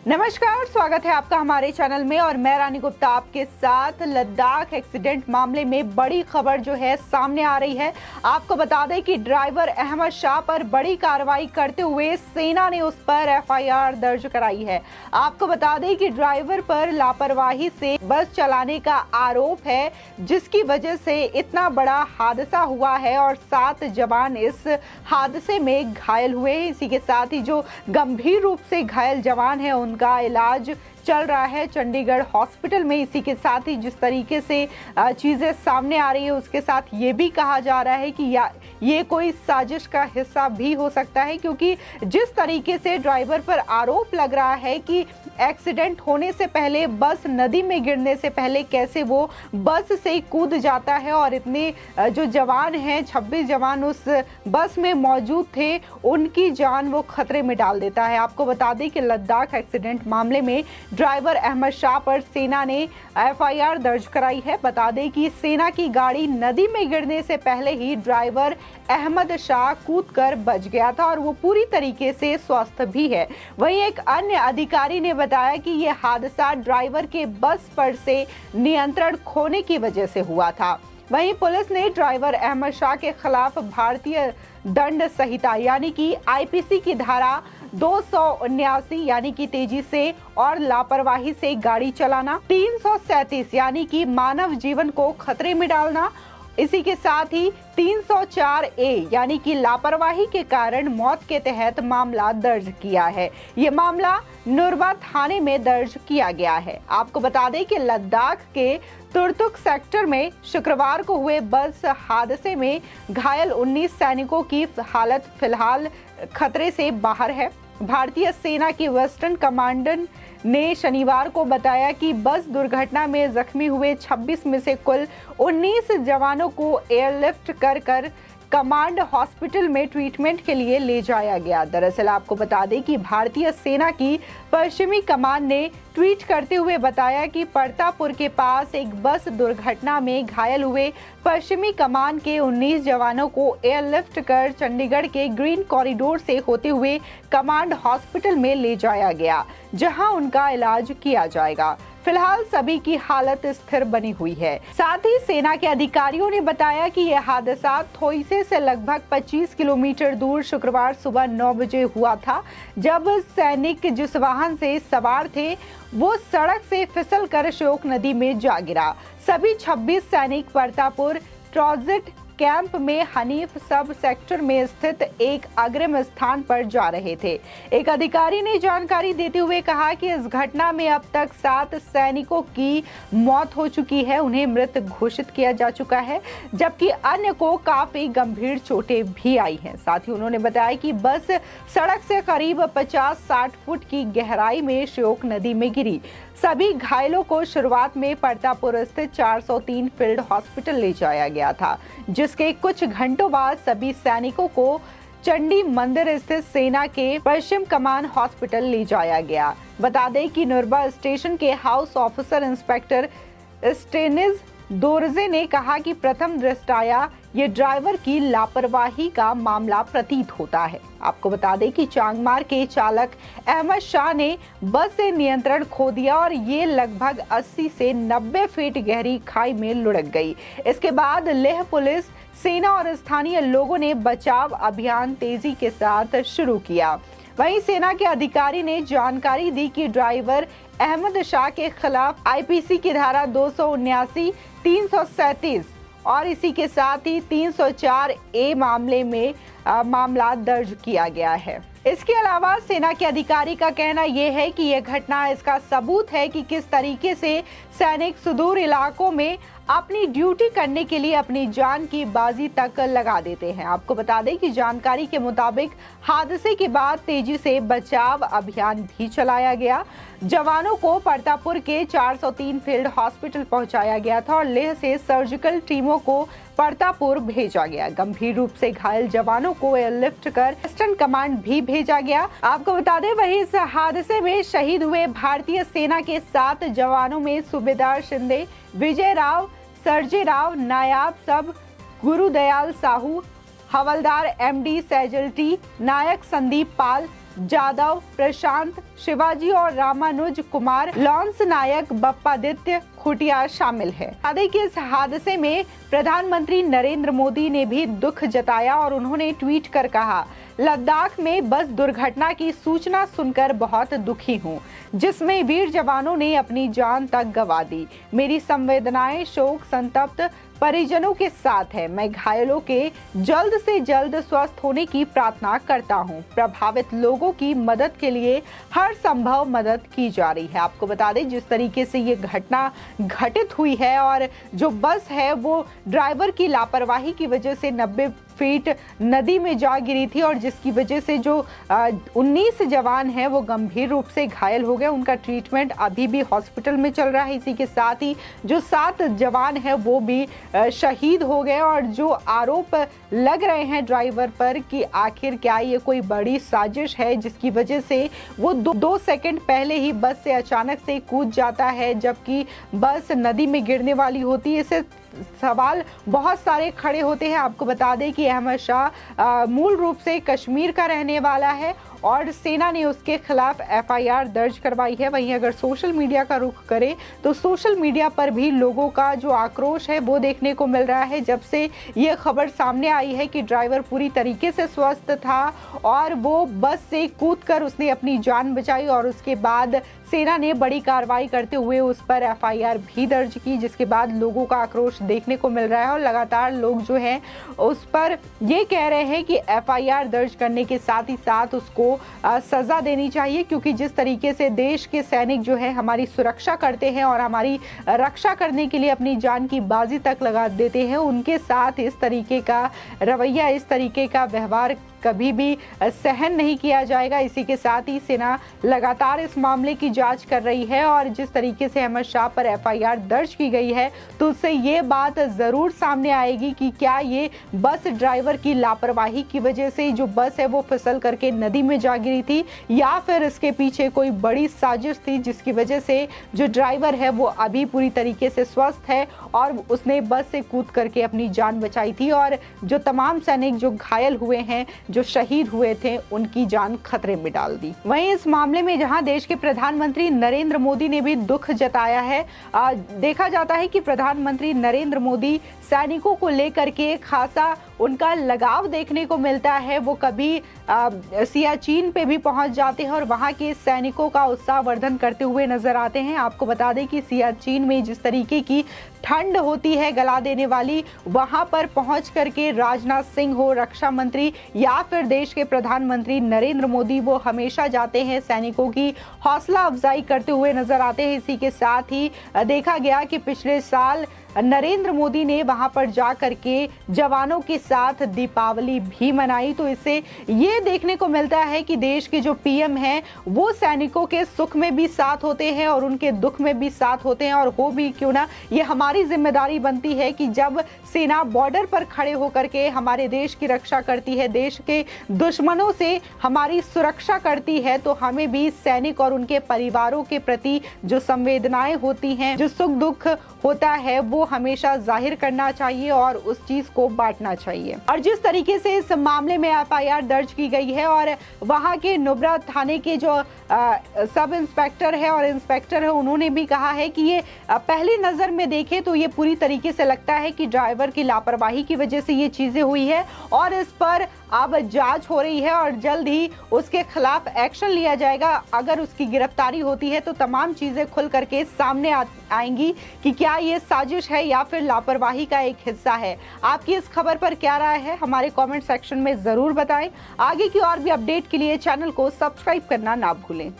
नमस्कार, स्वागत है आपका हमारे चैनल में और मैं रानी गुप्ता आपके साथ। लद्दाख एक्सीडेंट मामले में बड़ी खबर जो है सामने आ रही है। आपको बता दें कि ड्राइवर अहमद शाह पर बड़ी कार्रवाई करते हुए सेना ने उस पर एफआईआर दर्ज कराई है। आपको बता दें कि ड्राइवर पर लापरवाही से बस चलाने का आरोप है, जिसकी वजह से इतना बड़ा हादसा हुआ है और 7 जवान इस हादसे में घायल हुए। इसी के साथ ही जो गंभीर रूप से घायल जवान है उनका इलाज चल रहा है चंडीगढ़ हॉस्पिटल में। इसी के साथ ही जिस तरीके से चीजें सामने आ रही है उसके साथ ये भी कहा जा रहा है कि ये कोई साजिश का हिस्सा भी हो सकता है, क्योंकि जिस तरीके से ड्राइवर पर आरोप लग रहा है कि एक्सीडेंट होने से पहले बस नदी में गिरने से पहले कैसे वो बस से कूद जाता है और इतने जो जवान हैं 26 जवान उस बस में मौजूद थे, उनकी जान वो खतरे में डाल देता है। आपको बता दें कि लद्दाख एक्सीडेंट मामले में ड्राइवर अहमद शाह पर सेना ने एफआईआर दर्ज कराई है। बता दें कि सेना की गाड़ी नदी में गिरने से पहले ही ड्राइवर अहमद शाह कूदकर बच गया था और वो पूरी तरीके से स्वस्थ भी है। वहीं एक अन्य अधिकारी ने बताया कि यह हादसा ड्राइवर के बस पर से नियंत्रण खोने की वजह से हुआ था। वहीं पुलिस ने ड्राइवर अहमद शाह के खिलाफ भारतीय दंड संहिता यानी कि आईपीसी की धारा 279 यानी कि तेजी से और लापरवाही से गाड़ी चलाना, 337 यानी कि मानव जीवन को खतरे में डालना, इसी के साथ ही 304 ए यानी कि लापरवाही के कारण मौत के तहत मामला दर्ज किया है। ये मामला नुरबा थाने में दर्ज किया गया है। आपको बता दें कि लद्दाख के तुर्तुक सेक्टर में शुक्रवार को हुए बस हादसे में घायल 19 सैनिकों की हालत फिलहाल खतरे से बाहर है। भारतीय सेना की वेस्टर्न कमांडेंट ने शनिवार को बताया कि बस दुर्घटना में जख्मी हुए 26 में से कुल 19 जवानों को एयरलिफ्ट कर कमांड हॉस्पिटल में ट्रीटमेंट के लिए ले जाया गया। दरअसल आपको बता दें कि भारतीय सेना की पश्चिमी कमान ने ट्वीट करते हुए बताया कि परतापुर के पास एक बस दुर्घटना में घायल हुए पश्चिमी कमान के 19 जवानों को एयरलिफ्ट कर चंडीगढ़ के ग्रीन कॉरिडोर से होते हुए कमांड हॉस्पिटल में ले जाया गया, जहां उनका इलाज किया जाएगा। फिलहाल सभी की हालत स्थिर बनी हुई है। साथ ही सेना के अधिकारियों ने बताया कि यह हादसा थोइसे से लगभग 25 किलोमीटर दूर शुक्रवार सुबह 9 बजे हुआ था, जब सैनिक जिस वाहन से सवार थे वो सड़क से फिसल कर श्योक नदी में जा गिरा। सभी 26 सैनिक परतापुर ट्रांजिट कैंप में हनीफ सब सेक्टर में स्थित एक अग्रिम स्थान पर जा रहे थे। एक अधिकारी ने जानकारी देते हुए कहा कि इस घटना में अब तक 7 सैनिकों की मौत हो चुकी है, उन्हें मृत घोषित किया जा चुका है, जबकि अन्य को काफी गंभीर चोटें भी आई हैं। साथ ही उन्होंने बताया कि बस सड़क से करीब 50-60 फुट की गहराई में श्योक नदी में गिरी। सभी घायलों को शुरुआत में परतापुर स्थित 403 फील्ड हॉस्पिटल ले जाया गया था, जिसके कुछ घंटों बाद सभी सैनिकों को चंडी मंदिर स्थित सेना के पश्चिम कमान हॉस्पिटल ले जाया गया। बता दें कि नुरबा स्टेशन के हाउस ऑफिसर इंस्पेक्टर स्टेनिज दोरजे ने कहा कि प्रथम दृष्टया ये ड्राइवर की लापरवाही का मामला प्रतीत होता है। आपको बता दें कि चांगमार के चालक अहमद शाह ने बस से नियंत्रण खो दिया और ये लगभग 80 से 90 फीट गहरी खाई में लुढ़क गई। इसके बाद लेह पुलिस, सेना और स्थानीय लोगों ने बचाव अभियान तेजी के साथ शुरू किया। वहीं सेना के अधिकारी ने जानकारी दी कि ड्राइवर अहमद शाह के खिलाफ आईपीसी की धारा 279, 337 और इसी के साथ ही 304 ए मामले में मामला दर्ज किया गया है। इसके अलावा सेना के अधिकारी का कहना यह है कि यह घटना इसका सबूत है कि किस तरीके से सैनिक सुदूर इलाकों में अपनी ड्यूटी करने के लिए अपनी जान की बाजी तक लगा देते हैं। आपको बता दें कि जानकारी के मुताबिक हादसे के बाद तेजी से बचाव अभियान भी चलाया गया। जवानों को परतापुर के 403 फील्ड हॉस्पिटल पहुंचाया गया था और लेह से सर्जिकल टीमों को परतापुर भेजा गया। गंभीर रूप से घायल जवानों को एयरलिफ्ट कर वेस्टर्न कमांड भी भेजा गया। आपको बता दें वहीं इस हादसे में शहीद हुए भारतीय सेना के 7 जवानों में सूबेदार शिंदे, विजय राव, सर्जे राव, नायाब सब गुरुदयाल साहू, हवलदार एमडी सैजल टी, नायक संदीप पाल, जादव, प्रशांत, शिवाजी और रामानुज कुमार, लॉन्स नायक, बप्पादित्य खुटिया शामिल है। हालांकि इस हादसे में प्रधानमंत्री नरेंद्र मोदी ने भी दुख जताया और उन्होंने ट्वीट कर कहा, लद्दाख में बस दुर्घटना की सूचना सुनकर बहुत दुखी हूँ, जिसमें वीर जवानों ने अपनी जान तक गंवा दी। मेरी संवेदनाएं शोक संतप्त परिजनों के साथ है। मैं घायलों के जल्द से जल्द स्वस्थ होने की प्रार्थना करता हूं। प्रभावित लोगों की मदद के लिए हर संभव मदद की जा रही है। आपको बता दें, जिस तरीके से ये घटना घटित हुई है और जो बस है वो ड्राइवर की लापरवाही की वजह से 90 फीट नदी में जा गिरी थी और जिसकी वजह से जो 19 जवान हैं वो गंभीर रूप से घायल हो गए। उनका ट्रीटमेंट अभी भी हॉस्पिटल में चल रहा है। इसी के साथ ही जो 7 जवान हैं वो भी शहीद हो गए और जो आरोप लग रहे हैं ड्राइवर पर कि आखिर क्या ये कोई बड़ी साजिश है जिसकी वजह से वो 2 सेकंड पहले ही बस से अचानक से कूद जाता है जबकि बस नदी में गिरने वाली होती है। इसे सवाल बहुत सारे खड़े होते हैं। आपको बता दें कि अहमद शाह मूल रूप से कश्मीर का रहने वाला है और सेना ने उसके खिलाफ एफआईआर दर्ज करवाई है। वहीं अगर सोशल मीडिया का रुख करें तो सोशल मीडिया पर भी लोगों का जो आक्रोश है वो देखने को मिल रहा है जब से ये खबर सामने आई है कि ड्राइवर पूरी तरीके से स्वस्थ था और वो बस से कूदकर उसने अपनी जान बचाई और उसके बाद सेना ने बड़ी कार्रवाई करते हुए उस पर एफआईआर भी दर्ज की, जिसके बाद लोगों का आक्रोश देखने को मिल रहा है और लगातार लोग जो हैं उस पर ये कह रहे हैं कि एफआईआर दर्ज करने के साथ ही साथ उसको सजा देनी चाहिए, क्योंकि जिस तरीके से देश के सैनिक जो है हमारी सुरक्षा करते हैं और हमारी रक्षा करने के लिए अपनी जान की बाजी तक लगा देते हैं, उनके साथ इस तरीके का रवैया, इस तरीके का व्यवहार कभी भी सहन नहीं किया जाएगा। इसी के साथ ही सेना लगातार इस मामले की जांच कर रही है और जिस तरीके से अहमद शाह पर एफआईआर दर्ज की गई है तो उससे ये बात जरूर सामने आएगी कि क्या ये बस ड्राइवर की लापरवाही की वजह से जो बस है वो फिसल करके नदी में जा गिरी थी या फिर इसके पीछे कोई बड़ी साजिश थी जिसकी वजह से जो ड्राइवर है वो अभी पूरी तरीके से स्वस्थ है और उसने बस से कूद करके अपनी जान बचाई थी और जो तमाम सैनिक जो घायल हुए हैं, जो शहीद हुए थे, उनकी जान खतरे में डाल दी। वहीं इस मामले में जहां देश के प्रधानमंत्री नरेंद्र मोदी ने भी दुख जताया है, देखा जाता है कि प्रधानमंत्री नरेंद्र मोदी सैनिकों को लेकर के खासा उनका लगाव देखने को मिलता है। वो कभी सियाचिन पे भी पहुंच जाते हैं और वहां के सैनिकों का उत्साहवर्धन करते हुए नजर आते हैं। आपको बता दें कि सियाचिन में जिस तरीके की ठंड होती है गला देने वाली, वहां पर पहुंच करके राजनाथ सिंह हो, रक्षा मंत्री या फिर देश के प्रधानमंत्री नरेंद्र मोदी, वो हमेशा जाते हैं, सैनिकों की हौसला अफजाई करते हुए नजर आते हैं। इसी के साथ ही देखा गया कि पिछले साल नरेंद्र मोदी ने वहां पर जा करके जवानों के साथ दीपावली भी मनाई। तो इससे ये देखने को मिलता है कि देश के जो पीएम हैं वो सैनिकों के सुख में भी साथ होते हैं और उनके दुख में भी साथ होते हैं। और हो भी क्यों ना, ये हमारी जिम्मेदारी बनती है कि जब सेना बॉर्डर पर खड़े होकर के हमारे देश की रक्षा करती है, देश के दुश्मनों से हमारी सुरक्षा करती है, तो हमें भी सैनिक और उनके परिवारों के प्रति जो संवेदनाएं होती हैं, जो सुख दुख होता है, वो हमेशा जाहिर करना चाहिए और उस चीज को बांटना चाहिए। और जिस तरीके से इस मामले में एफआईआर दर्ज की गई है और वहां के नुब्रा थाने के जो सब इंस्पेक्टर है और इंस्पेक्टर है, उन्होंने भी कहा है कि ये पहली नजर में देखें तो ये पूरी तरीके से लगता है कि ड्राइवर की लापरवाही की वजह से ये चीजें हुई है और इस पर अब जांच हो रही है और जल्द ही उसके खिलाफ एक्शन लिया जाएगा। अगर उसकी गिरफ्तारी होती है तो तमाम चीजें खुल करके सामने आएंगी कि क्या ये साजिश है या फिर लापरवाही का एक हिस्सा है। आपकी इस खबर पर क्या राय है, हमारे कमेंट सेक्शन में जरूर बताएं। आगे की और भी अपडेट के लिए चैनल को सब्सक्राइब करना ना भूलें।